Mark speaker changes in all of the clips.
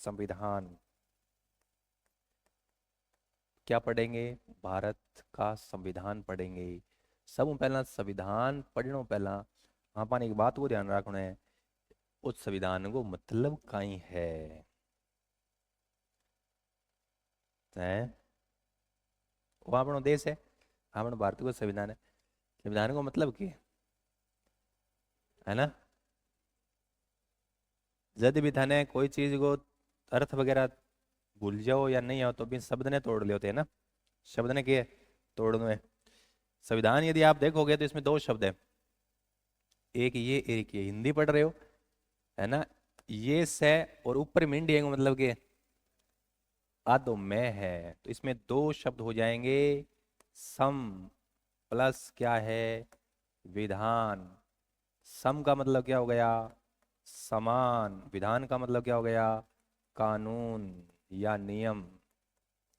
Speaker 1: संविधान। क्या पढ़ेंगे? भारत का संविधान पढ़ेंगे। सब पहला संविधान पढ़नो पहला आपने एक बात को ध्यान रखना है, उस संविधान को मतलब कहीं है वो अपनो देश है, अपनो भारत को संविधान है। संविधान को मतलब की है ना, जब भी थाने कोई चीज को अर्थ वगैरह भूल जाओ या नहीं आओ तो भी शब्द ने तोड़ ले होते हैं ना, शब्द ने किए तोड़ने में। संविधान यदि आप देखोगे तो इसमें दो शब्द है, एक ये हिंदी पढ़ रहे हो है ना, ये से और ऊपर में इंडिया का मतलब कि आदो में है, तो इसमें दो शब्द हो जाएंगे, सम प्लस क्या है, विधान। सम का मतलब क्या हो गया, समान। विधान का मतलब क्या हो गया, कानून या नियम।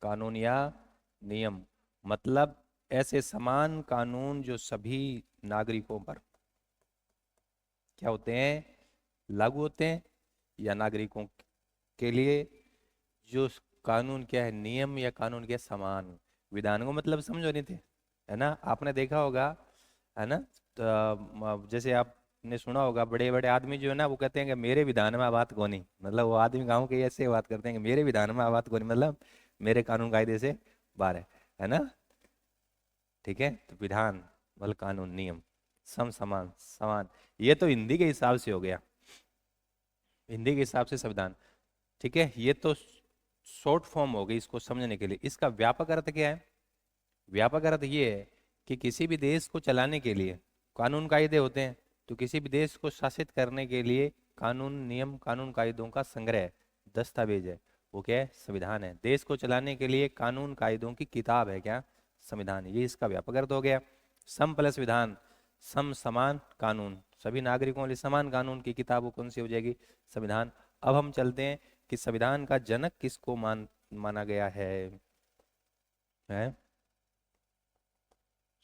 Speaker 1: कानून या नियम मतलब ऐसे समान कानून जो सभी नागरिकों पर क्या होते हैं, लागू होते हैं, या नागरिकों के लिए जो कानून क्या है, नियम या कानून क्या है, समान। विधान को मतलब समझो नहीं थे, है ना, आपने देखा होगा है ना। तो जैसे आपने सुना होगा बड़े बड़े आदमी जो है ना वो कहते हैं कि मेरे विधान में बात को नहीं, मतलब वो आदमी गांव के ऐसे बात करते हैं कि मेरे विधान में बात को नहीं, मतलब मेरे कानून कायदे से बाहर है ना। ठीक है, तो विधान मतलब कानून नियम, सम समान समान, ये तो हिंदी के हिसाब से हो गया, हिंदी के हिसाब से संविधान। ठीक है, ये तो शॉर्ट फॉर्म हो गई इसको समझने के लिए। इसका व्यापक अर्थ क्या है, व्यापक अर्थ ये है कि किसी भी देश को चलाने के लिए कानून कायदे होते हैं, तो किसी भी देश को शासित करने के लिए कानून नियम कानून कायदों का संग्रह दस्तावेज है, वो क्या है, संविधान है। देश को चलाने के लिए कानून कायदों की किताब है क्या, संविधान। ये इसका व्यापक अर्थ हो गया। सम प्लस विधान, सम समान कानून, सभी नागरिकों के लिए समान कानून की किताब वो कौन सी हो जाएगी, संविधान। अब हम चलते हैं कि संविधान का जनक किसको माना गया है?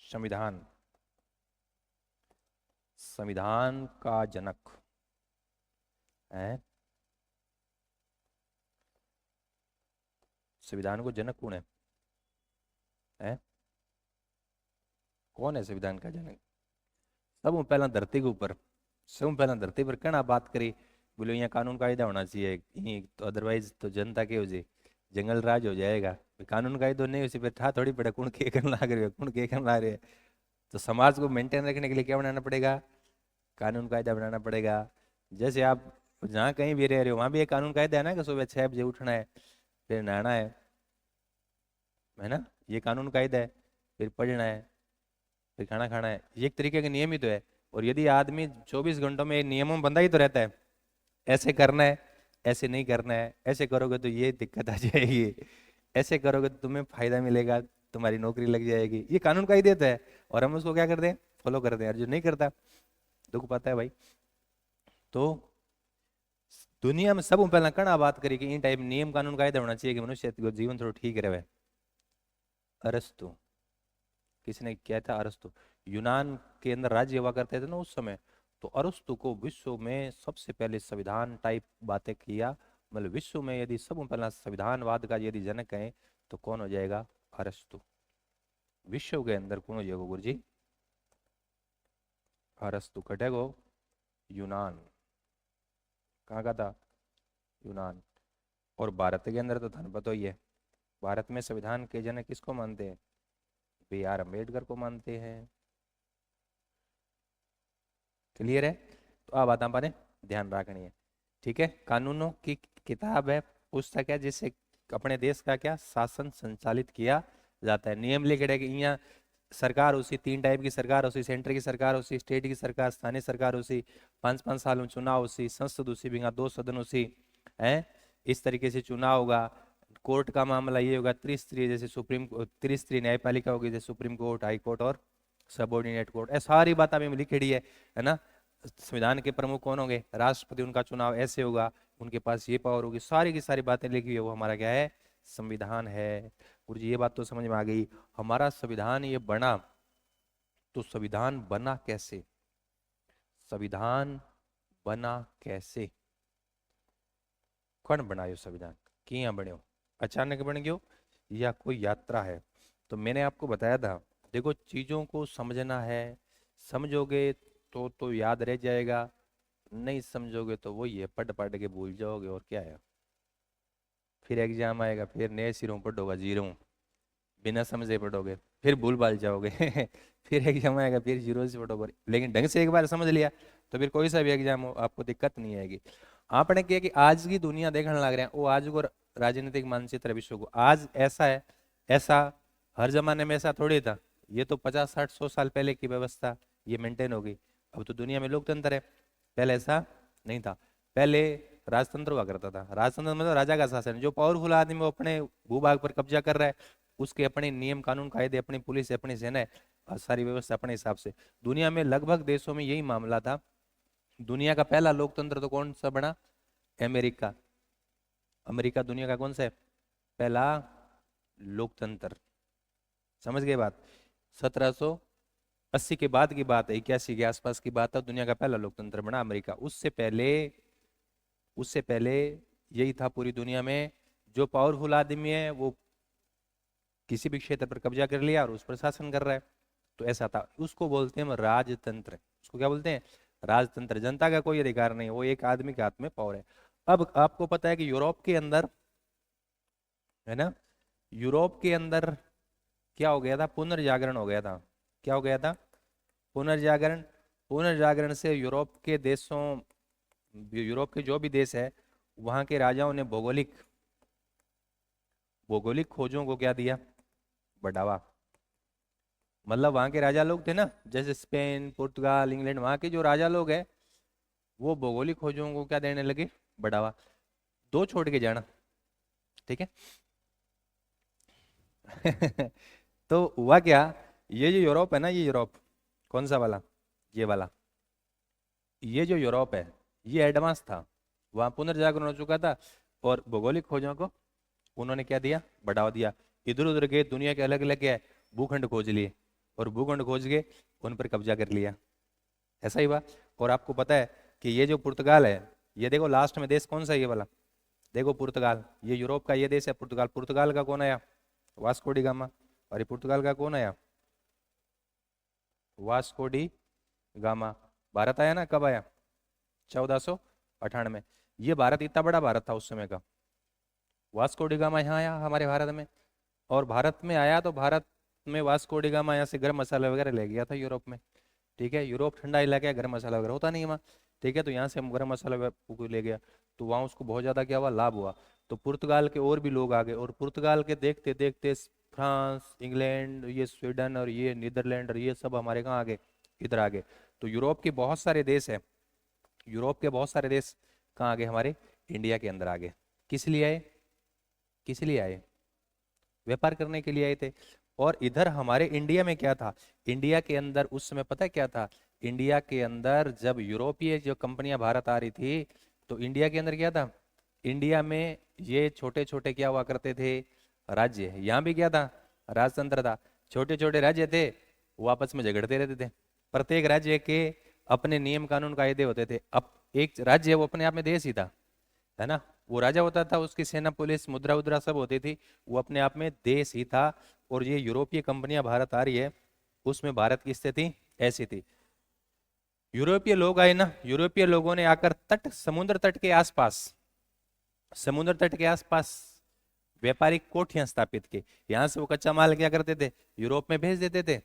Speaker 1: संविधान, संविधान का जनक है, संविधान को जनक कौन है? कौन है संविधान का जनक? सब पहला धरती के ऊपर, सब पहला धरती पर कहना बात करी, बोले यहाँ कानून कायदा होना चाहिए यहीं, तो अदरवाइज तो जनता के हो जाए, जंगल राज हो जाएगा। कानून कायदो नहीं उसी पे था थोड़ी पड़े कौन के करने लग रहे हो, कौन के करने लग रहे हैं। तो समाज को मेंटेन रखने के लिए क्या बनाना पड़ेगा, कानून कायदा बनाना पड़ेगा। जैसे आप जहाँ कहीं भी रह रहे हो वहां भी एक कानून कायदा है ना, कि सुबह 6 बजे उठना है, फिर नहाना है ना, ये कानून कायदा है। फिर पढ़ना है, फिर खाना खाना है, ये एक तरीके का नियम ही तो है। और यदि आदमी 24 घंटों में नियमों में बंधा ही तो रहता है, ऐसे करना है, ऐसे नहीं करना है, ऐसे करोगे तो ये दिक्कत आ जाएगी, ऐसे करोगे तो तुम्हें फायदा मिलेगा, तुम्हारी नौकरी लग जाएगी, ये कानून का ही देता है। और हम उसको क्या करते हैं, फॉलो करते हैं, और जो नहीं करता दुख पाता है भाई। तो दुनिया में सब पहला कणा बात करी कि इन टाइप नियम कानून कायदा होना चाहिए कि मनुष्य को जीवन थोड़ा ठीक रहे। अरस्तु, किसने किया था, अरस्तु। यूनान के अंदर राज्य हुआ करते थे ना उस समय, तो अरस्तु को विश्व में सबसे पहले संविधान टाइप बातें किया। मतलब विश्व में यदि सब पहला संविधानवाद का यदि जनक है तो कौन हो जाएगा, अरस्तु। विश्व के अंदर कौन हो जाएगा गुरु जी, अरस्तु। कटेगो यूनान, कहाँ का था, यूनान। और भारत के अंदर तो धन पता ही है, भारत में संविधान के जनक किसको मानते हैं, बी आर अम्बेडकर को मानते हैं। क्लियर है, तो अब बात हमारे ध्यान रखनी है। ठीक है, कानूनों की किताब है, पुस्तक है, जिससे अपने देश का क्या शासन संचालित किया जाता है। नियम लिखे कि यहाँ सरकार उसी तीन टाइप की सरकार उसी, सेंटर की सरकार उसी, स्टेट की सरकार स्थानीय सरकार उसी, 5 5 साल में चुनाव उसी, संसद उसी भी 2 सदन उसी है। इस तरीके से चुनाव होगा। कोर्ट का मामला ये होगा त्रिस्तरीय, जैसे त्रिस्तरीय न्यायपालिका होगी, जैसे सुप्रीम कोर्ट, हाई कोर्ट और सबऑर्डिनेट कोर्ट। ऐ सारी बात अभी लिखेड़ी है ना। संविधान के प्रमुख कौन होंगे, राष्ट्रपति, उनका चुनाव ऐसे होगा, उनके पास ये पावर होगी, सारी की सारी बातें लिखी हुई है, वो हमारा क्या है, संविधान है। गुरु जी ये बात तो समझ में आ गई। हमारा संविधान ये बना, तो संविधान बना कैसे, संविधान बना कैसे, कौन बनायो संविधान, किया बन्यो, अचानक बन गयो या कोई यात्रा है? तो मैंने आपको बताया था, देखो चीजों को समझना है, समझोगे तो याद रह जाएगा, नहीं समझोगे तो वही है, पढ़ पढ़ के भूल जाओगे और क्या है। फिर एग्जाम आएगा, फिर नए सिरों पढ़ोगा जीरो, बिना समझे पढ़ोगे, फिर भूल भाल जाओगे फिर एग्जाम आएगा, फिर जीरो से पढ़ोगे। लेकिन ढंग से एक बार समझ लिया तो फिर कोई सा भी एग्जाम हो आपको दिक्कत नहीं आएगी। आपने क्या कि आज की दुनिया देखने लग रहे हैं, वो आज को राजनीतिक मानचित्र विश्व को आज ऐसा है, ऐसा हर जमाने में ऐसा थोड़ी था। ये तो 50 60 100 साल पहले की व्यवस्था ये मेंटेन हो गई। अब तो दुनिया में लोकतंत्र है, पहले ऐसा नहीं था। पहले राजतंत्र हुआ करता था। राजतंत्र मतलब राजा का शासन, जो पावरफुल आदमी वो अपने भूभाग पर कब्जा कर रहा है, उसके अपने नियम कानून कायदे, अपनी पुलिस, अपनी सेना है, और सारी व्यवस्था अपने हिसाब से। दुनिया में लगभग देशों में यही मामला था। दुनिया का पहला लोकतंत्र तो कौन सा बना? अमेरिका। अमेरिका दुनिया का कौन सा है पहला लोकतंत्र? समझ गए बात? 1780 के बाद की बात है, 81 के आसपास की बात है, दुनिया का पहला लोकतंत्र बना अमेरिका। उससे पहले यही था पूरी दुनिया में, जो पावरफुल आदमी है वो किसी भी क्षेत्र पर कब्जा कर लिया और उस पर शासन कर रहा है। तो ऐसा था, उसको बोलते हैं हम राजतंत्र। उसको क्या बोलते हैं? राजतंत्र। जनता का कोई अधिकार नहीं, वो एक आदमी के हाथ में पावर है। अब आपको पता है कि यूरोप के अंदर, है ना, यूरोप के अंदर क्या हो गया था? पुनर्जागरण हो गया था। क्या हो गया था? पुनर्जागरण। पुनर्जागरण से यूरोप के देशों, यूरोप के जो भी देश है, वहां के राजाओं ने भौगोलिक भौगोलिक खोजों को क्या दिया? बढ़ावा। मतलब वहां के राजा लोग थे ना, जैसे स्पेन, पुर्तगाल, इंग्लैंड, वहां के जो राजा लोग हैं वो भौगोलिक खोजों को क्या देने लगे? बढ़ावा। दो छोड़ के जाना, ठीक है तो हुआ क्या, ये जो यूरोप है ना, ये यूरोप कौन सा वाला? ये वाला। ये जो यूरोप है ये एडवांस था, वहां पुनर्जागरण हो चुका था, और भौगोलिक खोजों को उन्होंने क्या दिया? बढ़ावा दिया। इधर उधर गए, दुनिया के अलग अलग क्या है भूखंड खोज लिए, और भूखंड खोज के उन पर कब्जा कर लिया। ऐसा ही हुआ। और आपको पता है कि ये जो पुर्तगाल है, ये देखो लास्ट में देश कौन सा है? ये वाला देखो, पुर्तगाल। ये यूरोप का ये देश है पुर्तगाल। पुर्तगाल का कौन आया? Vasco D gamma. और ये पुर्तगाल का कौन आया? Vasco D gamma. भारत आया ना, कब आया? 1498। ये भारत इतना बड़ा भारत था उस समय का, वास्को डी गामा यहाँ आया हमारे भारत में। और भारत में आया तो भारत में वास्को डी गामा यहाँ से गर्म मसाला वगैरह ले गया था यूरोप में। ठीक है, यूरोप ठंडा इलाका है, गर्म मसाला वगैरह होता नहीं है वहाँ। ठीक है, तो यहाँ से हम गर्म मसाला को ले गया, तो वहाँ उसको बहुत ज़्यादा क्या हुआ? लाभ हुआ। तो पुर्तगाल के और भी लोग आ गए, और पुर्तगाल के देखते देखते फ्रांस, इंग्लैंड, ये स्वीडन और ये नीदरलैंड और ये सब हमारे कहाँ आ गए? इधर आ गए। तो यूरोप के बहुत सारे देश है, यूरोप के बहुत सारे देश कहाँ आ गए? हमारे इंडिया के अंदर आ गए। किस लिए आए? किस लिए आए? व्यापार करने के लिए आए थे। और इधर हमारे इंडिया में क्या था? इंडिया के अंदर उस समय पता है क्या था? इंडिया के अंदर जब यूरोपीय जो कंपनियां भारत आ रही थी, तो इंडिया के अंदर क्या था? इंडिया में ये छोटे छोटे क्या हुआ करते थे? राज्य। यहाँ भी क्या था? राजतंत्र था। छोटे छोटे राज्य थे, वो आपस में झगड़ते रहते थे। प्रत्येक राज्य के अपने नियम कानून कायदे होते थे। अब एक राज्य है वो अपने आप में देश ही था, है ना। वो राजा होता था, उसकी सेना, पुलिस, मुद्रा उद्रा सब होती थी, वो अपने आप में देश ही था। और ये यूरोपीय कंपनियां भारत आ रही है, उसमें भारत की स्थिति ऐसी थी। यूरोपीय लोग आए ना, यूरोपीय लोगों ने आकर तट, समुद्र तट के आसपास, समुद्र तट के आसपास व्यापारिक कोठियां स्थापित की। यहां से वो कच्चा माल क्या करते थे? यूरोप में भेज देते थे।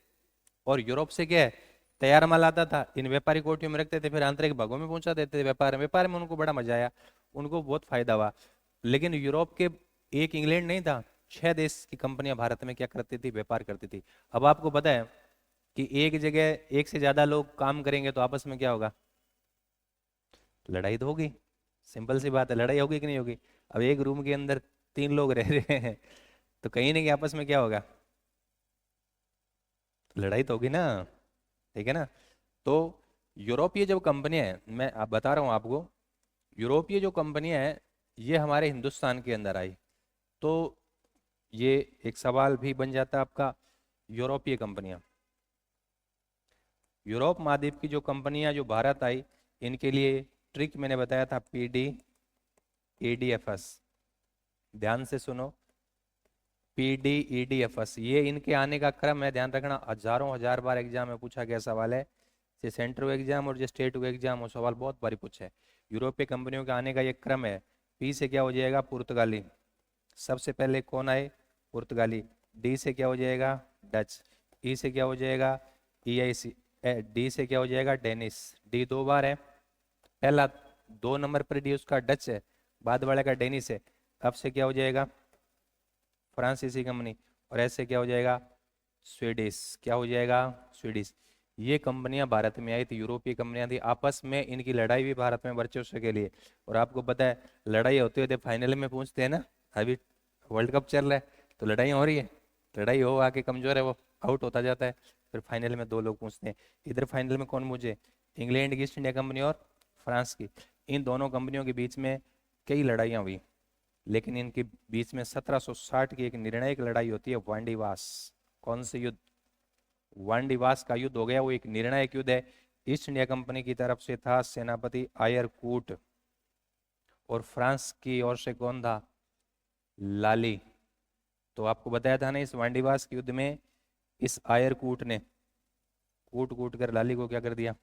Speaker 1: और यूरोप से क्या है? तैयार माल आता था, इन व्यापारिक कोठियों में रखते थे, फिर आंतरिक भागों में पहुंचा देते थे। व्यापार व्यापार में उनको बड़ा मजा आया, उनको बहुत फायदा हुआ। लेकिन यूरोप के, एक इंग्लैंड नहीं था, 6 देश की कंपनियां भारत में क्या करती थी? व्यापार करती थी। अब आपको पता है कि एक जगह एक से ज्यादा लोग काम करेंगे तो आपस में क्या होगा? लड़ाई तो होगी। सिंपल सी बात है, लड़ाई होगी कि नहीं होगी? अब एक रूम के अंदर 3 लोग रह रहे हैं तो कहीं ना कहीं आपस में क्या होगा? लड़ाई तो होगी ना, ठीक है ना। तो यूरोपीय जो कंपनियां हैं, मैं आप बता रहा हूँ आपको, यूरोपीय जो कंपनियां हैं ये हमारे हिंदुस्तान के अंदर आई। तो ये एक सवाल भी बन जाता है आपका, यूरोपीय कंपनियां, यूरोप महाद्वीप की जो कंपनियां जो भारत आई, इनके लिए ट्रिक मैंने बताया था, PD EDFS, ध्यान से सुनो, PDEDFS, ये इनके आने का क्रम है, ध्यान रखना। हजारों हजार बार एग्जाम में पूछा गया सवाल है, जो सेंट्रल एग्जाम और जो स्टेट एग्जाम, वो सवाल बहुत बारी पूछे है। यूरोपीय कंपनियों के आने का ये क्रम है। पी से क्या हो जाएगा? पुर्तगाली, सबसे पहले कौन आए? पुर्तगाली। डी से क्या हो जाएगा? डच। ई से क्या हो जाएगा? EIC। डी से क्या हो जाएगा? डेनिस। डी दो बार है, पहला 2 नंबर पर डी उसका डच है, बाद वाले का डेनिस है। अब से क्या हो जाएगा? फ्रांसीसी कंपनी। और ऐसे क्या हो जाएगा? स्वीडिश। क्या हो जाएगा? स्वीडिश। ये कंपनियां भारत में आई थी, यूरोपीय कंपनियां थी, आपस में इनकी लड़ाई भी भारत में वर्चस्व के लिए। और आपको पता है, लड़ाई होते होते फाइनल में पहुंचते हैं ना। अभी वर्ल्ड कप चल रहा है, तो लड़ाई हो रही है, लड़ाई हो आके कमजोर है वो आउट होता जाता है, फिर फाइनल में 2 लोग पहुंचते हैं। इधर फाइनल में कौन पहुंचे? इंग्लैंड की ईस्ट इंडिया कंपनी और फ्रांस की। इन दोनों कंपनियों के बीच में कई लड़ाइयाँ हुई, लेकिन इनके बीच में 1760 की एक निर्णायक लड़ाई होती है, वांडीवास। कौन से युद्ध? वांडीवास का युद्ध हो गया, वो एक निर्णायक युद्ध है। ईस्ट इंडिया कंपनी की तरफ से था सेनापति आयरकूट, और फ्रांस की ओर से कौन था? लाली। तो आपको बताया था ना, इस वांडीवास के युद्ध में इस आयरकूट ने कूट कूट कर लाली को क्या कर दिया?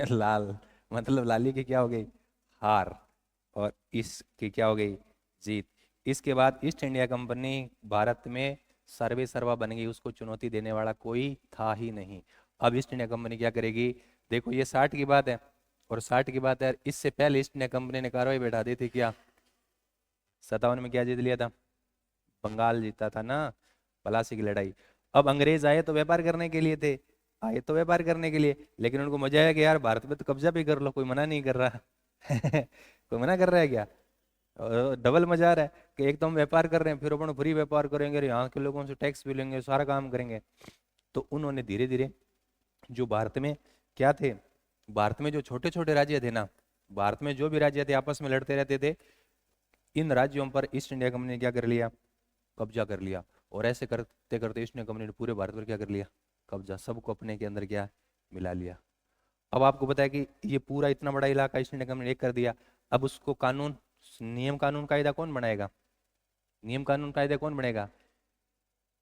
Speaker 1: लाल। मतलब लाली की क्या हो गई? हार। और इसकी क्या हो गई? जीत। इसके बाद ईस्ट इंडिया कंपनी भारत में सर्वे सर्वा बन गई, उसको चुनौती देने वाला कोई था ही नहीं। अब ईस्ट इंडिया कंपनी क्या करेगी? देखो, ये 60 की बात है, और 60 की बात है, इससे पहले ईस्ट इंडिया कंपनी ने कार्रवाई बैठा दी थी क्या? 57 में क्या जीत लिया था? बंगाल जीता था ना, पलासी की लड़ाई। अब अंग्रेज आए तो व्यापार करने के लिए थे, आए तो व्यापार करने के लिए, लेकिन उनको मजा आया कि यार भारत में तो कब्जा भी कर लो, कोई मना नहीं कर रहा। कोई मना कर रहा है क्या? और डबल मजा आ रहा है कि एक तो हम व्यापार कर रहे हैं, फिर अपन फ्री व्यापार करेंगे और यहाँ के लोगों से टैक्स भी लेंगे, सारा काम करेंगे। तो उन्होंने धीरे धीरे, जो भारत में क्या थे, भारत में जो छोटे छोटे राज्य थे ना, भारत में जो भी राज्य थे आपस में लड़ते रहते थे, इन राज्यों पर ईस्ट इंडिया कंपनी ने क्या कर लिया? कब्जा कर लिया। और ऐसे करते करते ईस्ट इंडिया कंपनी ने पूरे भारत पर क्या कर लिया? कब्जा, सबको अपने के अंदर क्या मिला लिया। अब आपको पता है कि ये पूरा इतना बड़ा इलाका ईस्ट इंडिया कंपनी ने एक कर दिया। अब उसको कानून, नियम कानून कायदा कौन बनाएगा? नियम कानून कायदा कौन बनेगा?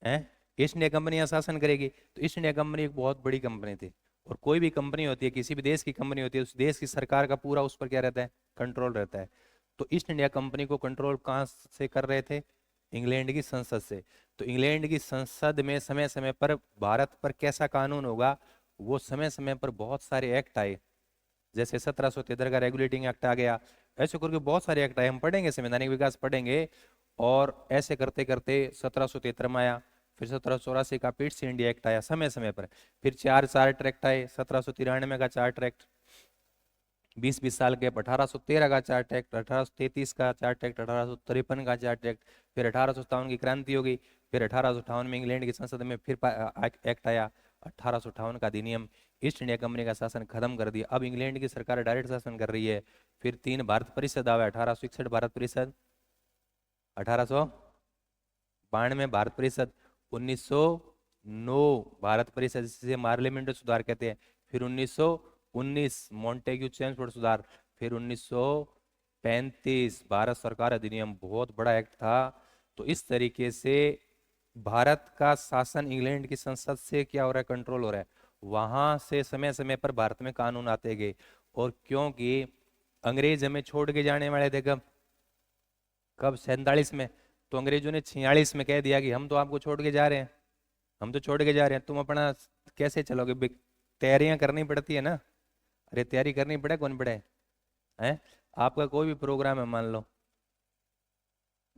Speaker 1: हैं? ईस्ट इंडिया कंपनी यहाँ शासन करेगी। तो ईस्ट इंडिया कंपनी एक बहुत बड़ी कंपनी थी, और कोई भी कंपनी होती है, किसी भी देश की कंपनी होती है, उस देश की सरकार का पूरा उस पर क्या रहता है? कंट्रोल रहता है। तो ईस्ट इंडिया कंपनी को कंट्रोल कहाँ से कर रहे थे? इंग्लैंड की संसद से। तो इंग्लैंड की संसद में समय समय पर भारत पर कैसा कानून होगा, वो समय समय पर बहुत सारे एक्ट आए। जैसे 1773 का रेगुलेटिंग एक्ट आ गया, ऐसे करके बहुत सारे एक्ट आए, हम पढ़ेंगे, संवैधानिक विकास पढ़ेंगे। और ऐसे करते करते 1773 में आया, फिर 1784 का पिट्स इंडिया एक्ट आया समय समय पर, फिर 4 एक्ट आए, 1793 का चार्टर एक्ट, 20-20 साल गैप, 1813 का चार्ट एक्ट, 1833 का चार्ट एक्ट, 1853 का चार्ट एक्ट, फिर 1857 की क्रांति हो गई, फिर 1858 में इंग्लैंड की संसद में फिर एक्ट आया, 1858 का अधिनियम। ईस्ट इंडिया कंपनी का शासन खत्म कर दिया, अब इंग्लैंड की सरकार डायरेक्ट शासन कर रही है। फिर 3 भारत परिषद आया, 1861 भारत परिषद, 1892 भारत परिषद, 1909 भारत परिषद, जिसे पार्लियामेंट सुधार कहते हैं। फिर 1919 मॉन्टेग्यू चेम्सफोर्ड सुधार। फिर 1935 भारत सरकार अधिनियम, बहुत बड़ा एक्ट था। तो इस तरीके से भारत का शासन इंग्लैंड की संसद से क्या हो रहा है? कंट्रोल हो रहा है। वहां से समय समय पर भारत में कानून आते गए। और क्योंकि अंग्रेज हमें छोड़ के जाने वाले थे, कब कब 47 में। तो अंग्रेजों ने 46 में कह दिया कि हम तो आपको छोड़ के जा रहे हैं, हम तो छोड़ के जा रहे हैं, तुम अपना कैसे चलोगे? तैयारियां करनी पड़ती है ना। अरे तैयारी करनी पड़े, कौन पड़े हैं? आपका कोई भी प्रोग्राम है, मान लो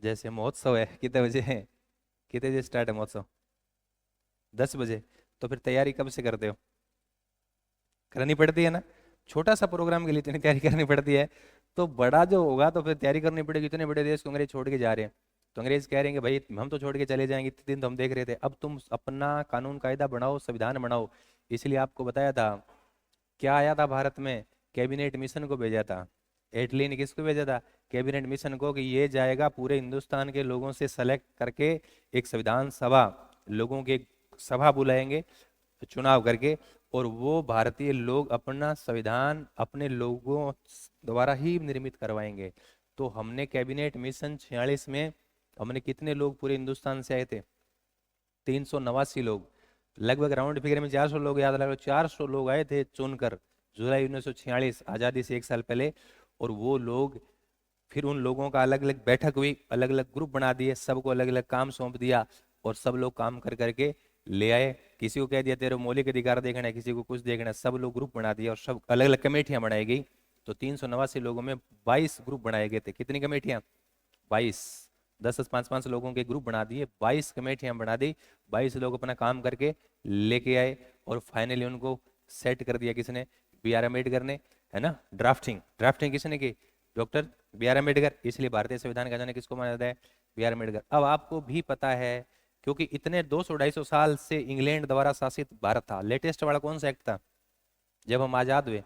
Speaker 1: जैसे महोत्सव है, कितने बजे है, कितने बजे स्टार्ट है महोत्सव? 10 बजे। तो फिर तैयारी कब से करते हो? करनी पड़ती है ना। छोटा सा प्रोग्राम के लिए इतनी तैयारी करनी पड़ती है, तो बड़ा जो होगा तो फिर तैयारी करनी पड़ेगी। इतने बड़े देश को अंग्रेज छोड़ के जा रहे हैं, तो अंग्रेज कह रहे हैं कि भाई हम तो छोड़ के चले जाएंगे, इतने दिन तो हम देख रहे थे, अब तुम अपना कानून कायदा बनाओ, संविधान बनाओ। इसलिए आपको बताया था, क्या आया था भारत में? कैबिनेट मिशन को भेजा था। एटली ने किसको भेजा था? कैबिनेट मिशन को, कि ये जाएगा पूरे हिंदुस्तान के लोगों से सेलेक्ट करके एक संविधान सभा, लोगों के सभा बुलाएंगे चुनाव करके, और वो भारतीय लोग अपना संविधान अपने लोगों द्वारा ही निर्मित करवाएंगे। तो हमने कैबिनेट मिशन 46 में हमने कितने लोग पूरे हिंदुस्तान से आए थे? 389 लोग, लगभग राउंड फिगर में 400 लोग, याद रखो 400 लोग आए थे चुनकर, जुलाई 1946, आज़ादी से 1 साल पहले। और वो लोग, फिर उन लोगों का अलग अलग बैठक हुई, अलग अलग ग्रुप बना दिए, सबको अलग अलग काम सौंप दिया, और सब लोग काम कर करके ले आए। किसी को कह दिया तेरे मौलिक अधिकार देखना है, किसी को कुछ देखना है, सब लोग ग्रुप बना दिया और सब अलग अलग कमेटियां बनाई गई। तो 389 लोगों में 22 ग्रुप बनाए गए थे। कितनी कमेटियां? 22। 10-10, 5-5 लोगों के ग्रुप बना दिए, 22 कमेटियां बना दी। 22 लोग अपना काम करके लेके आए और फाइनली उनको सेट कर दिया। किसने? B.R. अम्बेडकर ने, है ना। ड्राफ्टिंग ड्राफ्टिंग किसने की? Doctor B.R. अम्बेडकर। इसलिए भारतीय संविधान का जनक किसको माना जाता है? B.R. अम्बेडकर। अब आपको भी पता है, क्योंकि इतने 200-250 साल से इंग्लैंड द्वारा शासित भारत था। लेटेस्ट वाला कौन सा एक्ट था जब हम आजाद हुए?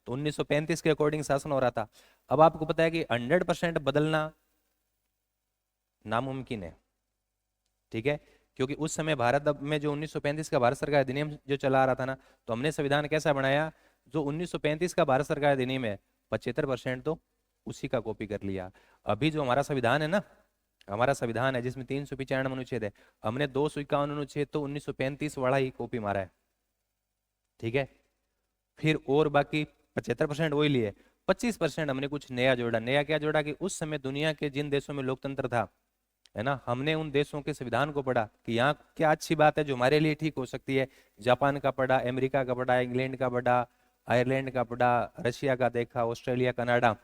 Speaker 1: तो 1935 के अकॉर्डिंग शासन हो रहा था। अब आपको पता है कि 100% बदलना नामुमकिन है, ठीक है। क्योंकि उस समय भारत में जो 1935 का भारत सरकार अधिनियम जो चला रहा था ना, तो हमने संविधान कैसा बनाया? जो 1935 का भारत सरकार अधिनियम है, 75% तो उसी का कॉपी कर लिया। अभी जो हमारा संविधान है ना, हमारा संविधान है जिसमें 395 अनुच्छेद है, हमने 251 अनुच्छेद तो 1935 वाला ही कॉपी मारा है, ठीक है। फिर और बाकी 75% वही लिए, 25% हमने कुछ नया जोड़ा। नया क्या जोड़ा? कि उस समय दुनिया के जिन देशों में लोकतंत्र था, है ना, हमने उन देशों के संविधान को पढ़ा कि यहाँ क्या अच्छी बात है जो हमारे लिए ठीक हो सकती है। जापान का पढ़ा, अमेरिका का पढ़ा, इंग्लैंड का पढ़ा, आयरलैंड का पढ़ा, रशिया का देखा, ऑस्ट्रेलिया, कनाडा,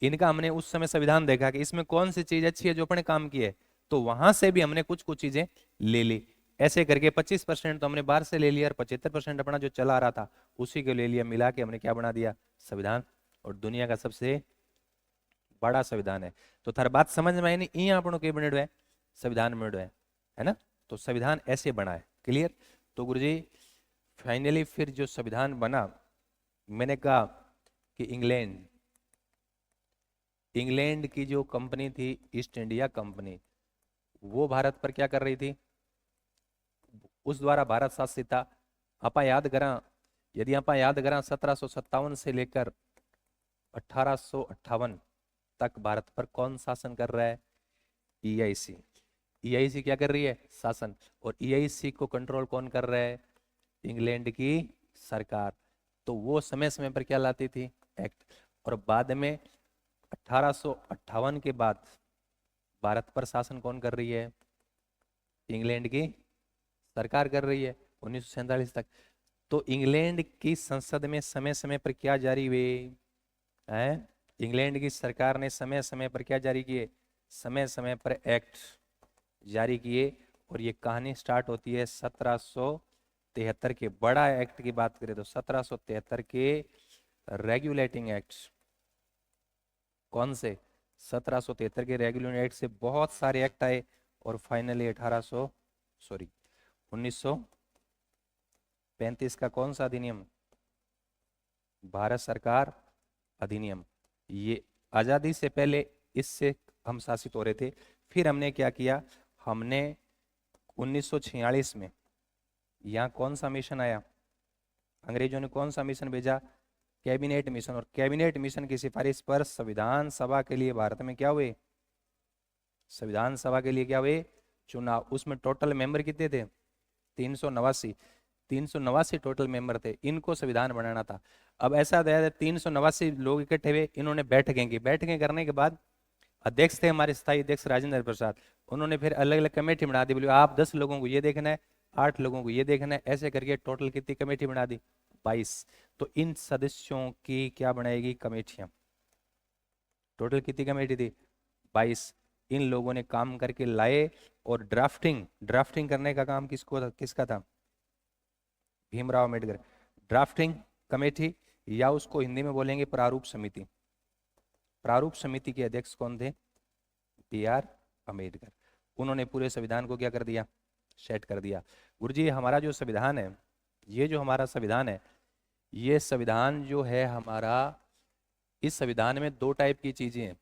Speaker 1: इनका हमने उस समय संविधान देखा कि इसमें कौन सी चीज अच्छी है जो अपने काम की है। तो वहां से भी हमने कुछ कुछ चीजें ले ली। ऐसे करके 25% तो हमने बाहर से ले लिया और 75% अपना जो चला रहा था उसी को ले लिया। मिला के हमने क्या बना दिया? संविधान। और दुनिया का सबसे बड़ा संविधान है। तो थार बात समझ में आई नहीं? ये આપણો के बनेडो है? संविधान बनेडो है ना। तो संविधान ऐसे बना है, क्लियर। तो गुरुजी फाइनली फिर जो संविधान बना, मैंने कहा कि इंग्लैंड की जो कंपनी थी ईस्ट इंडिया कंपनी, वो भारत पर क्या कर रही थी? उस द्वारा भारत शासित था। आप याद करा, यदि आप याद करा 1757 से लेकर 1858 तक भारत पर कौन शासन कर रहा है? EIC। EIC क्या कर रही है? शासन। और EIC को कंट्रोल कौन कर रहा है? इंग्लैंड की सरकार। तो वो समय समय पर क्या लाती थी? एक्ट। और बाद में 1858 के बाद भारत पर शासन कौन कर रही है? इंग्लैंड की सरकार कर रही है 1947 तक। तो इंग्लैंड की संसद में समय समय पर क्या जारी हुए है? इंग्लैंड की सरकार ने समय समय पर क्या जारी किए? समय समय पर एक्ट जारी किए। और ये कहानी स्टार्ट होती है 1773 के, बड़ा एक्ट की बात करें तो 1773 के रेगुलेटिंग एक्ट। कौन से? 1773 के रेगुलेटिंग एक्ट से बहुत सारे एक्ट आए और फाइनली 1935 का कौन सा अधिनियम? भारत सरकार अधिनियम। ये आजादी से पहले इससे हम शासित हो रहे थे। फिर हमने क्या किया? हमने 1946 में यहाँ कौन सा मिशन आया? अंग्रेजों ने कौन सा मिशन भेजा? Cabinet mission. और कैबिनेट मिशन की सिफारिश पर संविधान सभा के लिए भारत में क्या हुए? संविधान सभा के लिए क्या हुए? चुनाव। उसमें टोटल मेंबर कितने थे? 389। 389 टोटल मेंबर थे, इनको संविधान बनाना था। अब ऐसा 389 लोग इकट्ठे हुए, इन्होंने बैठकें की। बैठकें करने के बाद अध्यक्ष थे हमारे स्थायी अध्यक्ष राजेंद्र प्रसाद, उन्होंने फिर अलग अलग कमेटी बना दी। बोले आप 10 लोगों को ये देखना है, 8 लोगों को ये देखना है, ऐसे करके टोटल कितनी कमेटी बना दी? 22। तो इन सदस्यों की क्या बनाएगी? कमेटियां। टोटल कितनी कमेटी थी? 22। इन लोगों ने काम करके लाए। और ड्राफ्टिंग ड्राफ्टिंग करने का काम किसका था? भीमराव अम्बेडकर। ड्राफ्टिंग कमेटी, या उसको हिंदी में बोलेंगे प्रारूप समिति। प्रारूप समिति के अध्यक्ष कौन थे? B.R. अम्बेडकर। उन्होंने पूरे संविधान को क्या कर दिया? सेट कर दिया। गुरुजी हमारा जो संविधान है, ये जो हमारा संविधान है, ये संविधान जो है हमारा, इस संविधान में 2 टाइप की चीजें हैं।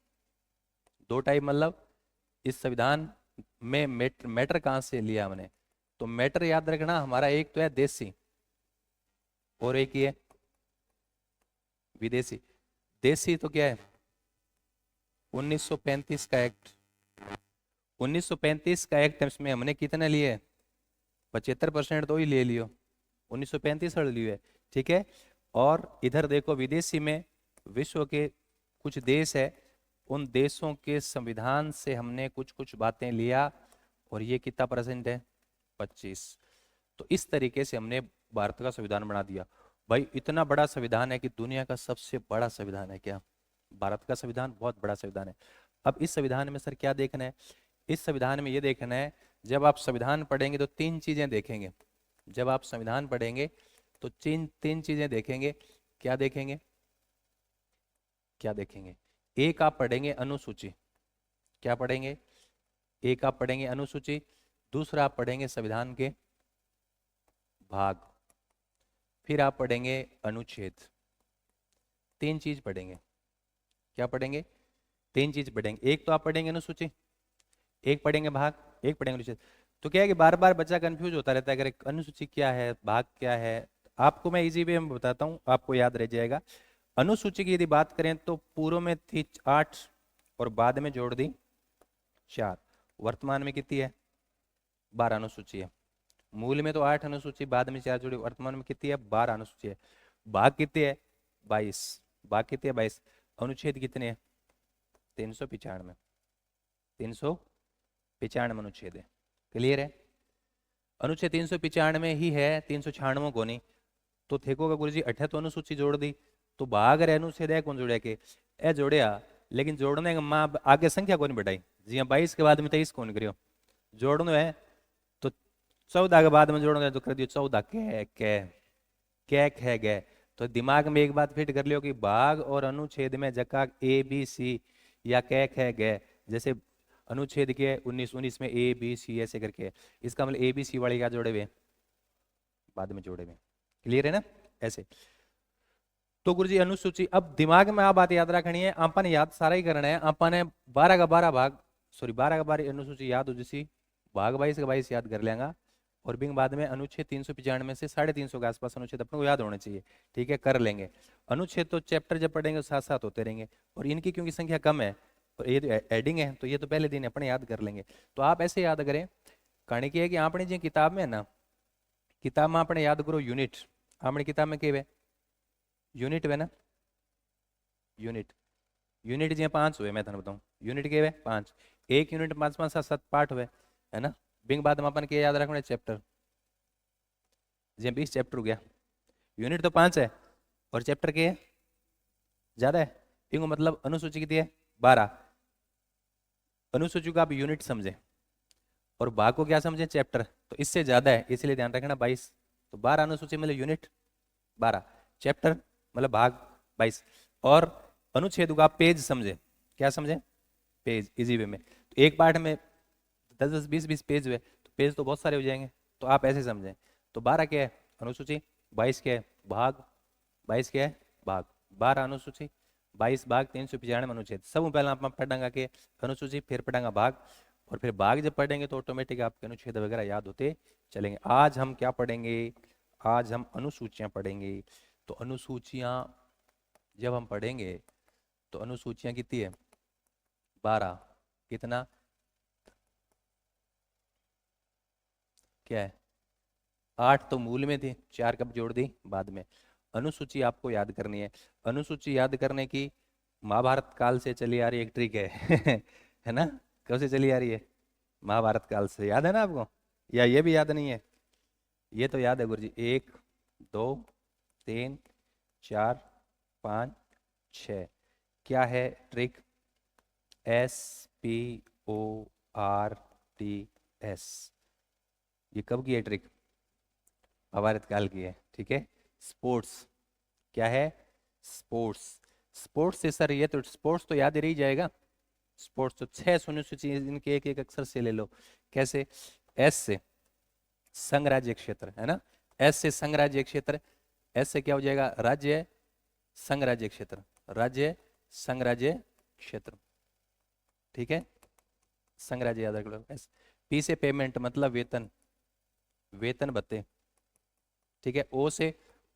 Speaker 1: 2 टाइप मतलब इस संविधान में मैटर कहां से लिया हमने? तो मैटर याद रखना, हमारा एक तो है देसी और एक ही है विदेशी। देसी तो क्या है? 1935 का एक्ट, 1935 का एक्ट, इसमें हमने कितने लिए? 75% तो ही ले लियो, 1935 हड़ लियो है, ठीक है। और इधर देखो विदेशी में विश्व के कुछ देश है, उन देशों के संविधान से हमने कुछ कुछ बातें लिया, और ये कितना परसेंट है? 25। तो इस तरीके से हमने भारत का संविधान बना दिया। भाई इतना बड़ा संविधान है कि दुनिया का सबसे बड़ा संविधान है क्या? भारत का संविधान बहुत बड़ा संविधान है। अब इस संविधान में सर क्या देखना है? इस संविधान में ये देखना है, जब आप संविधान पढ़ेंगे तो तीन चीजें देखेंगे। जब आप संविधान पढ़ेंगे तो तीन तीन चीजें देखेंगे। क्या देखेंगे? क्या देखेंगे? एक आप पढ़ेंगे अनुसूची। क्या पढ़ेंगे? एक आप पढ़ेंगे अनुसूची, दूसरा आप पढ़ेंगे संविधान के भाग, फिर आप पढ़ेंगे अनुच्छेद। तीन चीज पढ़ेंगे। क्या पढ़ेंगे? तीन चीज पढ़ेंगे। एक तो आप पढ़ेंगे अनुसूची, एक पढ़ेंगे भाग, एक पढ़ेंगे अनुच्छेद। तो क्या है कि बार बार बच्चा कंफ्यूज होता रहता है, अगर अनुसूची क्या है, भाग क्या है। आपको मैं इजी वे में बताता हूँ, आपको याद रह जाएगा। अनुसूची की यदि बात करें तो पूर्व में थी 8 और बाद में जोड़ दी 4। वर्तमान में कितनी है? 12 अनुसूची है। मूल में तो 8 अनुसूची, बाद में 4 जोड़ी, वर्तमान में कितनी है? 12 अनुसूची है। भाग कितने है? 22। भाग कितने है? 22। अनुच्छेद कितने हैं? 395। 395 अनुच्छेद है। क्लियर है? अनुच्छेद 395 ही है, 396 को नहीं। तो देखोगे गुरु जी 78 अनुसूची जोड़ दी, तो भाग रहे अनुच्छेद है कौन जोड़े के? ए जोड़िया, लेकिन जोड़ने का माँ आगे संख्या कौन बढ़ाई जी? हाँ 22 के बाद में 23 कौन करियो? जोड़नो है तो 14 के बाद में जोड़ना है तो कर दियो 14 कै गए। तो दिमाग में एक बात फिट कर लियो कि भाग और अनुच्छेद में जका ए बी सी या कै गए, जैसे अनुच्छेद के 19 19 में ए बी सी ऐसे करके है। इसका मतलब ए बी सी वाले क्या जोड़े हुए? बाद में जोड़े हुए। क्लियर है ना? ऐसे। तो गुरु जी अनुसूची, अब दिमाग में आप बात याद रखनी है, आपा ने याद सारा ही करना है। आपा ने 12 का 12 भाग, सॉरी 12 का 12 अनुसूची याद हो जैसी, भाग 22 का 22 याद कर लेंगे। और बिंग बाद में अनुच्छेद 395 से 350 के आसपास अनुच्छेद अपने को याद होने चाहिए, ठीक है, कर लेंगे। अनुच्छेद तो चैप्टर जब पढ़ेंगे साथ साथ होते रहेंगे, और इनकी क्योंकि संख्या कम है और ये तो एडिंग है, तो ये तो पहले दिन अपने याद कर लेंगे। तो आप ऐसे याद करें, कहानी की है कि आपने जी किताब में है ना, किताब में आपने याद करो यूनिट, आपने किताब में के यूनिट है ना, यूनिट, यूनिट जी 5 हुए, मैं थाने बताऊं यूनिट के वे 5। एक यूनिट 5 5 7 7 पार्ट हुए, है ना। बिंग बाद में अपन के याद रखना चैप्टर, जी 20 चैप्टर हो गया। यूनिट तो 5 है और चैप्टर के ज्यादा है, इनको मतलब अनुसूची कितनी है? 12। अनुसूची को आप यूनिट समझे और भाग को क्या समझे? चैप्टर। तो इससे ज्यादा है, इसलिए ध्यान रखना 22। तो 12 अनुसूची मतलब यूनिट 12, चैप्टर मतलब भाग 22। और अनुच्छेद को आप पेज समझे। क्या समझे? पेज, इजी वे में। तो एक पार्ट में 10 10 20 20 पेज हुए, तो पेज तो बहुत सारे हो जाएंगे, तो आप ऐसे समझें। तो 12 क्या है? अनुसूची। 22 क्या है? भाग। 22 क्या है? भाग। 12 अनुसूची, 22 भाग, 395 अनुच्छेद। सब पहले आप पढ़ेंगे के अनुसूची, फिर पढ़ेंगे भाग, और फिर भाग जब पढ़ेंगे तो ऑटोमेटिक आपके अनुच्छेद वगैरह याद होते चलेंगे। आज हम क्या पढ़ेंगे? आज हम अनुसूचियां पढ़ेंगे। तो अनुसूचियां जब हम पढ़ेंगे तो अनुसूचियां कितनी है? 12। कितना? क्या है? 8 तो मूल में थी, 4 कब जोड़ दी? बाद में। अनुसूची आपको याद करनी है। अनुसूची याद करने की महाभारत काल से चली आ रही एक ट्रिक है है ना? कब से चली आ रही है? महाभारत काल से। याद है ना आपको, या ये भी याद नहीं है? ये तो याद है गुरुजी। 1 2 3 4 5 6। क्या है ट्रिक? SPORTS। ये कब की है ट्रिक? महाभारत काल की है, ठीक है। स्पोर्ट्स। क्या है? स्पोर्ट्स। स्पोर्ट्स से सर, ये तो स्पोर्ट्स तो याद ही रही जाएगा। स्पोर्ट्स तो 6 सूची इनके एक एक अक्षर से ले लो। कैसे? एस से संघ राज्य क्षेत्र, है ना। एस से संघ राज्य क्षेत्र, एस से क्या हो जाएगा? राज्य संघ राज्य क्षेत्र, राज्य संघ राज्य क्षेत्र, ठीक है। संघ राज्य याद रख लो। एस। पी से पेमेंट मतलब वेतन, वेतन भत्ते, ठीक है। ओ से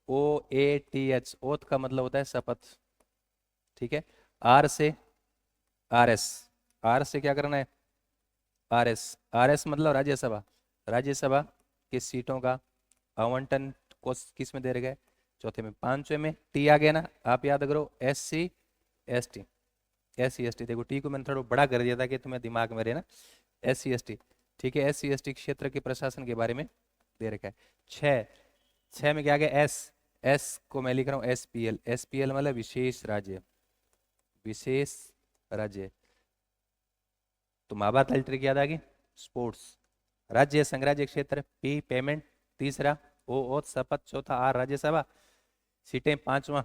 Speaker 1: OATH, ओथ का मतलब होता है शपथ, ठीक है। आर से आर एस, आर से क्या करना है, आर एस, आर एस मतलब राज्यसभा, राज्यसभा की सीटों का आवंटन को किस में दे गए, चौथे में, पांचवे में टी आ गया ना, आप याद करो, S C S T, S C S T, देखो टी को मैंने थोड़ा बड़ा कर दिया था कि तुम्हें दिमाग में रहे ना, एस सी एस टी, ठीक है, एस सी एस टी क्षेत्र के प्रशासन के बारे में दे रखा है। छः, छः में क्या आ गया, एस, एस को मैं लिख रहा हूँ S P L, S P L मतलब विशेष राज्य, विशेष राज्य, तो माँ बाप अल्टर की याद आ गई, स्पोर्ट्स, राज्य संघराज्य क्षेत्र, पी पेमेंट, तीसरा ओ ओथ शपथ, चौथा आर राज्यसभा, सीटें पांचवा,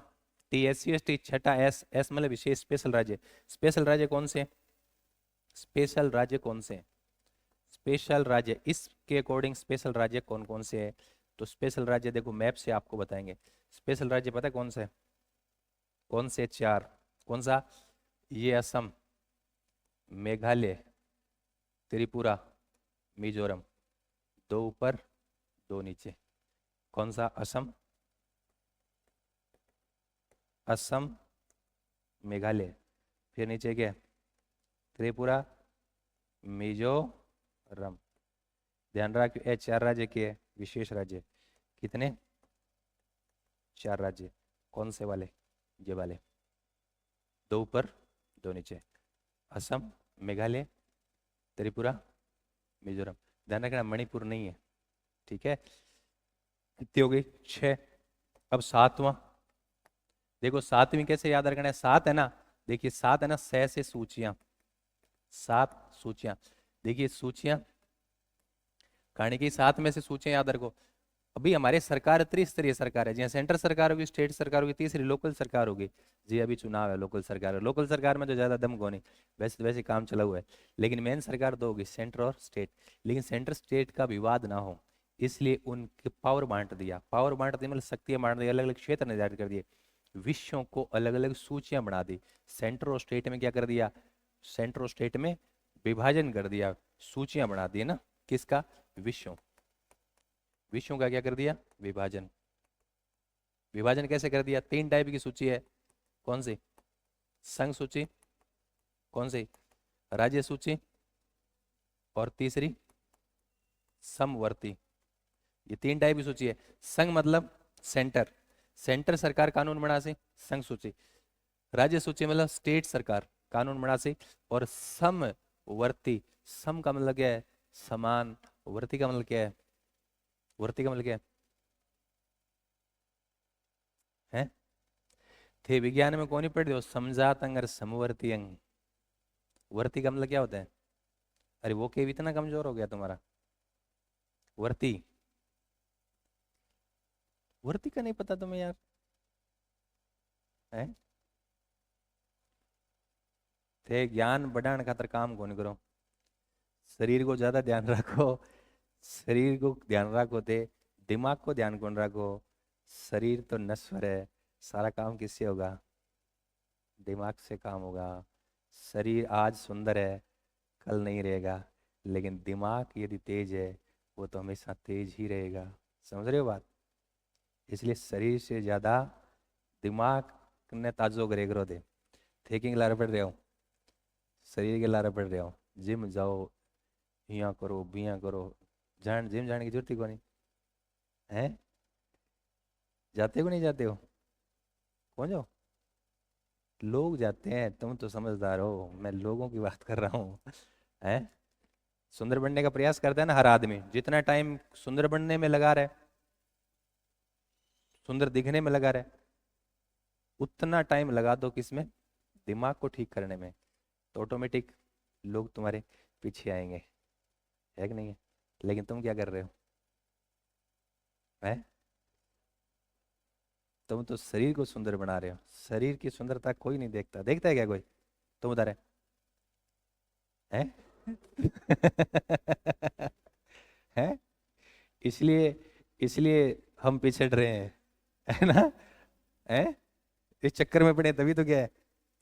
Speaker 1: T S C S T, छठा एस, एस मतलब विशेष स्पेशल राज्य, स्पेशल राज्य कौन से, स्पेशल राज्य कौन से, स्पेशल राज्य इसके अकॉर्डिंग स्पेशल राज्य कौन कौन से है, तो स्पेशल राज्य देखो मैप से आपको बताएंगे, स्पेशल राज्य पता है कौन से, कौन से चार, कौन सा, ये असम, मेघालय, त्रिपुरा, मिजोरम, दो ऊपर दो नीचे, कौन सा, असम, असम, मेघालय, फिर नीचे क्या, त्रिपुरा, मिजोरम, ध्यान रखिए ये चार राज्य के विशेष राज्य, कितने, चार राज्य, कौन से वाले, ये वाले, दो ऊपर दो नीचे, असम, मेघालय, त्रिपुरा, मिजोरम, ध्यान रखना मणिपुर नहीं है, ठीक है, कितनी हो गई, छः, अब सातवां, देखो सातवीं कैसे याद रखना है, सात है ना, देखिए सात है ना, से सूचियां, सात सूचियां, देखिए सूचियां, कहानी की सात में से सूचियां याद रखो, अभी हमारी सरकार त्रिस्तरीय सरकार है, जहाँ सेंटर सरकार होगी, स्टेट सरकार होगी, तीसरी लोकल सरकार होगी, जी अभी चुनाव है लोकल सरकार, लोकल सरकार में तो ज्यादा दम को नहीं, वैसे तो वैसे काम चला हुआ है, लेकिन मेन सरकार दो होगी, सेंटर और स्टेट, लेकिन सेंटर स्टेट का विवाद ना हो, इसलिए उनके पावर बांट दिया, पावर बांट दिया मतलब शक्तियां बांट दी, अलग अलग क्षेत्र निर्धारित कर दिए, विषयों को अलग अलग सूचियां बना दी, सेंटर और स्टेट में क्या कर दिया, सेंटर और स्टेट में विभाजन कर दिया, सूचियां बना दी ना, किसका, विषयों, विषयों का क्या कर दिया, विभाजन, विभाजन कैसे कर दिया, तीन टाइप की सूची है, कौन सी, संघ सूची, कौन सी, राज्य सूची, और तीसरी समवर्ती, ये तीन टाइप की सूची है, संघ मतलब सेंटर, सेंटर सरकार कानून बना सी, संघ सूची, राज्य सूची मतलब स्टेट सरकार कानून बना सी, और समवर्ती, सम का मतलब क्या है, समान, वर्ती का मतलब क्या है, वर्ती का मतलब क्या है, थे विज्ञान में कौन ही पढ़ दो, समझात अंग और समवर्ती अंग, वर्ती का मतलब क्या होता है, अरे वो के इतना कमजोर हो गया तुम्हारा, वर्ती, वर्ती का नहीं पता तुम्हें यार, है, थे ज्ञान बढ़ाने खातर काम कौन करो, शरीर को ज्यादा ध्यान रखो, शरीर को ध्यान रखो, थे दिमाग को ध्यान कौन रखो, शरीर तो नश्वर है, सारा काम किससे होगा, दिमाग से काम होगा, शरीर आज सुंदर है, कल नहीं रहेगा, लेकिन दिमाग यदि तेज है, वो तो हमेशा तेज ही रहेगा, समझ रहे हो बात, इसलिए शरीर से ज्यादा दिमाग ने ताजो करे करो दे, थेकिंग लारे पड़ रहे हो, शरीर के लारे पड़ रहे हो, जिम जाओ, हिया करो बिया करो, जान जिम जाने की जरूरत ही को नहीं है, जाते हो नहीं जाते हो, कौन जाओ, लोग जाते हैं, तुम तो समझदार हो, मैं लोगों की बात कर रहा हूँ, है, सुंदर बनने का प्रयास करता है ना हर आदमी, जितना टाइम सुंदर बनने में लगा रहा है, सुंदर दिखने में लगा रहा है, उतना टाइम लगा दो किसमें, दिमाग को ठीक करने में, तो ऑटोमेटिक लोग तुम्हारे पीछे आएंगे, है कि नहीं है, लेकिन तुम क्या कर रहे हो, है, तुम तो शरीर को सुंदर बना रहे हो, शरीर की सुंदरता कोई नहीं देखता, देखता है क्या कोई, तुम उधर है, है, इसलिए, इसलिए हम पिछड़ रहे हैं, है ना, है, इस चक्कर में पड़े तभी तो क्या है,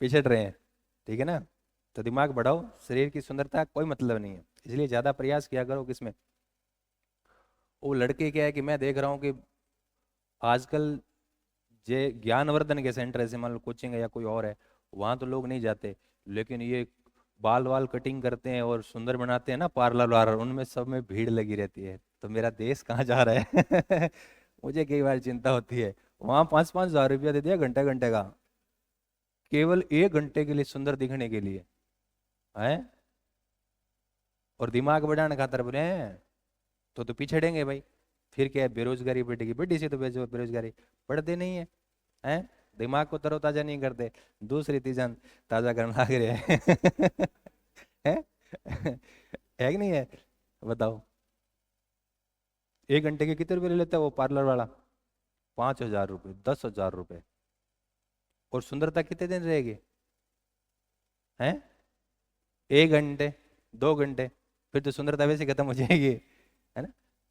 Speaker 1: पिछड़ रहे हैं, ठीक है ना, तो दिमाग बढ़ाओ, शरीर की सुंदरता कोई मतलब नहीं है, इसलिए ज्यादा प्रयास किया करो किसमें, वो लड़के क्या है कि मैं देख रहा हूँ कि आजकल जे ज्ञानवर्धन के सेंटर ऐसे मान लो कोचिंग है या कोई और है, वहां तो लोग नहीं जाते, लेकिन ये बाल वाल कटिंग करते हैं और सुंदर बनाते हैं ना पार्लर वार्लर, उनमें सब में भीड़ लगी रहती है। तो मेरा देश कहाँ जा रहा है? मुझे कई बार चिंता होती है। वहां 5-5 हज़ार रुपया दे दिया घंटे घंटे का, केवल 1 घंटे के लिए सुंदर दिखने के लिए है। और दिमाग बढ़ाने खातर बोले हैं, तो पिछड़ेंगे भाई। फिर क्या है, बेरोजगारी बढ़ेगी, बढ़ी सी तो बेरोजगारी। पढ़ते नहीं है, हैं? दिमाग को तरोताजा नहीं करते, दूसरी तीजन ताजा करने लग रहे हैं। हैं? है कि नहीं है? बताओ, 1 घंटे के कितने रुपए ले लेता है वो पार्लर वाला? 5 हज़ार रुपये, 10 हज़ार रुपये। और सुंदरता कितने दिन रहेगी? हैं? 1 घंटे, 2 घंटे, फिर तो सुंदरता वैसे खत्म हो जाएगी, है ना?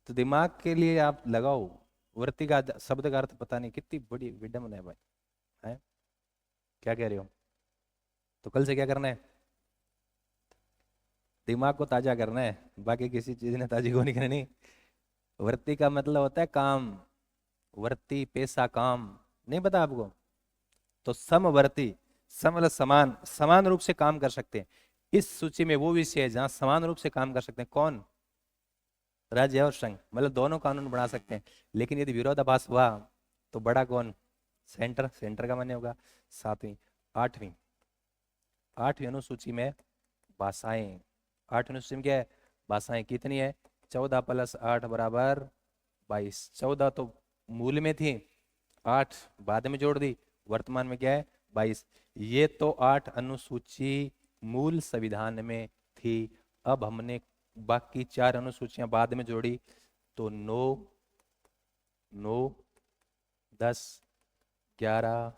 Speaker 1: तो दिमाग के लिए आप लगाओ। वृत्ति का शब्द का अर्थ पता नहीं, कितनी बड़ी विडम्बना है भाई। है? क्या कह रहे हो? तो कल से क्या करना है? दिमाग को ताजा करना है, बाकी किसी चीज ने ताजी को नहीं करनी। वृत्ति का मतलब होता है काम। वृत्ति पेशा काम, नहीं पता आपको? तो समवर्ती, सम मतलब समान, समान रूप से काम कर सकते हैं। इस सूची में वो विषय है जहां समान रूप से काम कर सकते हैं। कौन? राज्य और संघ, मतलब दोनों कानून बना सकते हैं। लेकिन यदि विरोधाभास हुआ तो बड़ा कौन? सेंटर। सेंटर का मान्य होगा। 7वीं, 8वीं, 8वीं अनुसूची में भाषाएं। 8वीं अनुसूची में क्या है? भाषाएं कितनी है? 14+8 = 22। 14 तो मूल में थी, 8 बाद में जोड़ दी, वर्तमान में क्या है? 22। ये तो 8 अनुसूची मूल संविधान में थी। अब हमने बाकी 4 अनुसूचियां बाद में जोड़ी, तो 9, 9, 10, 11,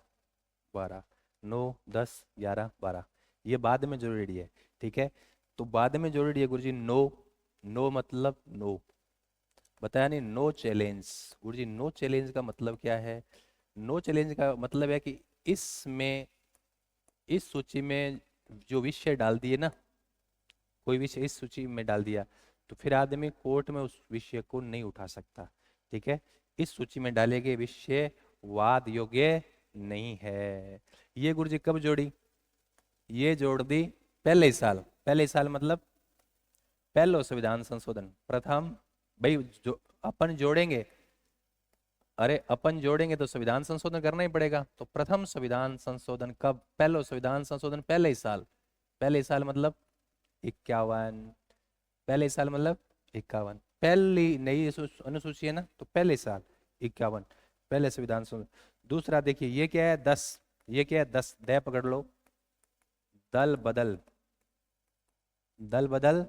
Speaker 1: 12, 9, 10, 11, 12, ये बाद में जोड़ी है। ठीक है, तो बाद में जोड़ी है गुरुजी। नो, नो मतलब नो, बताया नहीं? No challenge. Guruji no challenge का मतलब क्या है? नो चैलेंज का मतलब है कि इसमें, इस सूची में जो विषय डाल दिए ना, कोई विषय इस सूची में डाल दिया, तो फिर आदमी कोर्ट में उस विषय को नहीं उठा सकता। ठीक है, इस सूची में डाले गए विषय वाद योग्य नहीं है। ये गुरुजी कब जोड़ी? ये जोड़ दी पहले ही साल। पहले ही साल मतलब पहलो संविधान संशोधन, प्रथम। भाई जो अपन जोड़ेंगे, अरे अपन जोड़ेंगे तो संविधान संशोधन करना ही पड़ेगा। तो प्रथम संविधान संशोधन कब? पहलो संविधान संशोधन पहले ही साल। पहले ही साल मतलब 51। पहले ही साल मतलब 51। पहली नई अनुसूची है ना, तो पहले साल 51, पहले संविधान संशोधन। दूसरा देखिए, ये क्या है? 10। ये क्या है? 10 दे पकड़ लो। दल बदल, दल बदल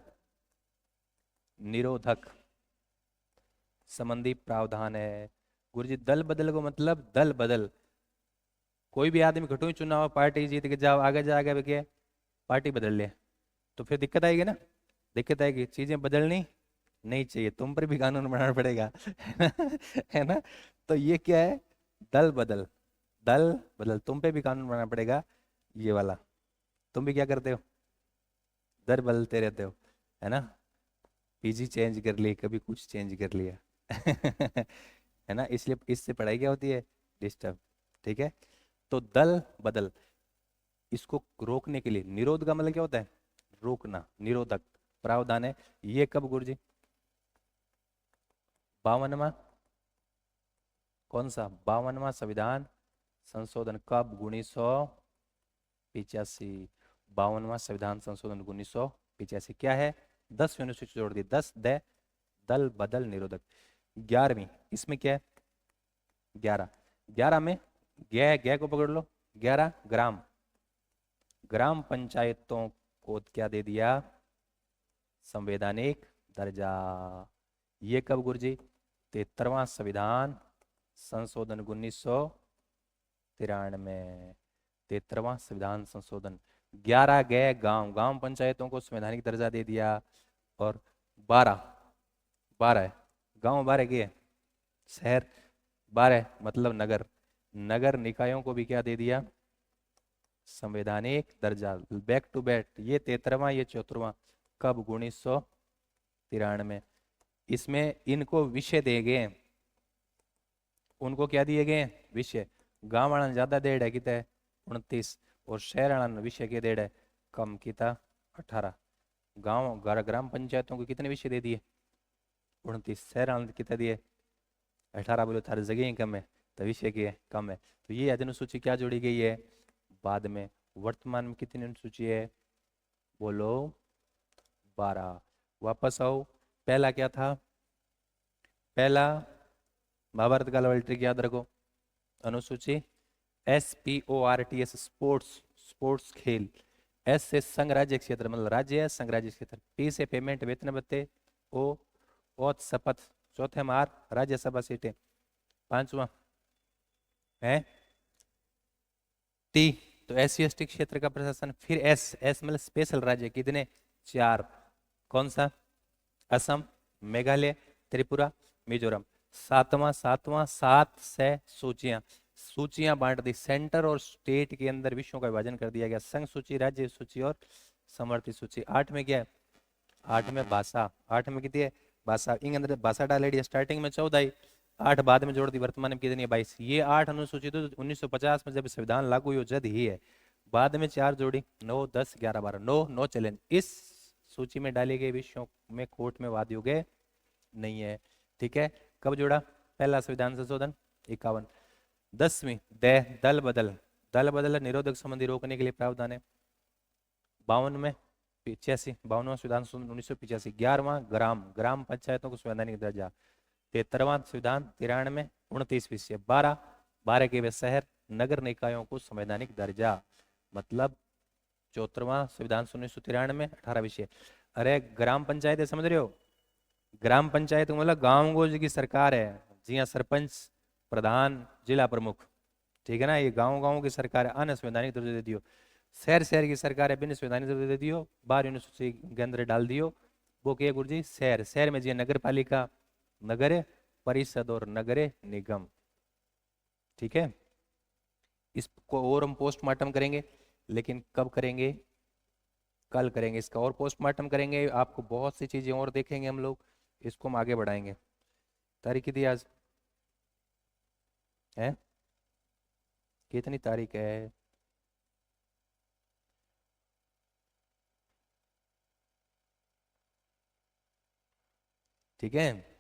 Speaker 1: निरोधक संबंधी प्रावधान है। गुरुजी दल बदल को मतलब दल बदल, कोई भी आदमी घटू चुनाव पार्टी जीत के जाओ, आगे जा आगे क्या पार्टी बदल ले, तो फिर दिक्कत आएगी ना। दिक्कत आएगी, चीजें बदलनी नहीं चाहिए, तुम पर भी कानून बनाना पड़ेगा। है ना? तो ये क्या है? दल बदल, दल बदल, तुम पे भी कानून बनाना पड़ेगा। ये वाला, तुम भी क्या करते हो? दर बदलते रहते हो, है ना? पीजी चेंज कर ली, कभी कुछ चेंज कर लिया। है ना? इसलिए इससे पढ़ाई क्या होती है? डिस्टर्ब। ठीक है, तो दल बदल, इसको रोकने के लिए, निरोध का मतलब क्या होता है? रोकना, निरोधक प्रावधान है। ये कब गुरुजी? 52वां, कौन सा? 52वां संविधान संशोधन कब? 1985। 52वां संविधान संशोधन 1985 क्या है? 10वीं अनुसूची जोड़ दी, 10 दे दल बदल निरोधक। 11वीं, इसमें क्या है? 11, 11 में गै, गै को पकड़ लो। 11 ग्राम, ग्राम पंचायतों को क्या दे दिया? संवैधानिक दर्जा। ये कब गुरुजी? 73वां संविधान संशोधन 1993। 73वां संविधान संशोधन। 11 गए गांव, गांव पंचायतों को संवैधानिक दर्जा दे दिया। और 12, 12 है गांव, 12 गए शहर, 12 मतलब नगर, नगर निकायों को भी क्या दे दिया? संवैधानिक दर्जा। बैक टू बैक, ये 73वां, ये 74वां। कब? 1993। इसमें इनको विषय दिए गए, उनको क्या दिए गए? विषय। गांव वाला ज्यादा डेढ़ है, कितना है? 29। और शहर वाला विषय के डेढ़ है कम किता 18। ग्राम पंचायतों को कितने विषय दे दिए? 29। शहर कितने दिए? 18। बोलो थारी जगह ही कम है तो विषय की है कम है। तो ये अनुसूची क्या जोड़ी गई है बाद में। वर्तमान में कितनी अनुसूची है? बोलो 12। वापस आओ, पहला क्या था? पहला महाभारत काल वाली ट्रिक याद रखो। अनुसूची SPORTS स्पोर्ट्स, स्पोर्ट्स खेल। S से संघ राज्य क्षेत्र मतलब राज्य है, संघ राज्य क्षेत्र। P से पेमेंट वेतन भत्ते। O शपथ। चौथे में R राज्यसभा सीटें। पांचवा है T तो SC/ST क्षेत्र का प्रशासन। फिर S मतलब स्पेशल राज्य कितने? 4। कौन सा? असम, मेघालय, त्रिपुरा, मिजोरम। सातवां 7 से सूचियां। सूचियां बांट दी सेंटर और स्टेट के अंदर, विषयों का विभाजन कर दिया गया। संघ सूची, राज्य सूची और समवर्ती सूची। 8 में क्या है? 8 में भाषा। 8 में कितनी है? भाषा। इन अंदर भाषा डालेडी स्टार्टिंग में 14 आई, 8 बाद में जोड़ दी, वर्तमान में कितनी है? 22। ये 8 अनुसूचित तो 1950 में जब संविधान लागू हुई जद ही है। बाद में 4 जोड़ी, 9 10 11 12। No challenge. इस सूची में डाले गए विषयों में कोर्ट में वाद योग्य नहीं है। ठीक है। कब जोड़ा? पहला संविधान संशोधन 51। 10वीं दल बदल। दल बदल निरोधक संबंधी रोकने के लिए प्रावधान है 52 में। 85 52वां संविधान संशोधन 1985। 11वां ग्राम पंचायतों को संवैधानिक दर्जा। 73वां संविधान 93 में। 29 विषय। 12 के वे शहर नगर निकायों को संवैधानिक दर्जा मतलब 74वां संविधान 1993 में। 18 विषय। अरे ग्राम पंचायत समझ रहे हो? ग्राम पंचायत मतलब गांव गोज की सरकार है। जी हाँ, सरपंच, प्रधान, जिला प्रमुख। ठीक है ना, ये गांव गांव की सरकार है, अन संवैधानिक दर्जा दे दियो। शहर की सरकार है, बिन संवैधानिक दर्जा दे दियो। 12 अनुसूची के अंदर डाल दियो। वो क्या गुरु जी? शहर में जी नगर पालिका, नगर परिषद और नगर निगम। ठीक है। इसको और हम पोस्टमार्टम करेंगे, लेकिन कब करेंगे? कल करेंगे इसका और पोस्टमार्टम करेंगे। आपको बहुत सी चीजें और देखेंगे हम लोग, इसको हम आगे बढ़ाएंगे। तारीख कितनी आज है? कितनी तारीख है? ठीक है।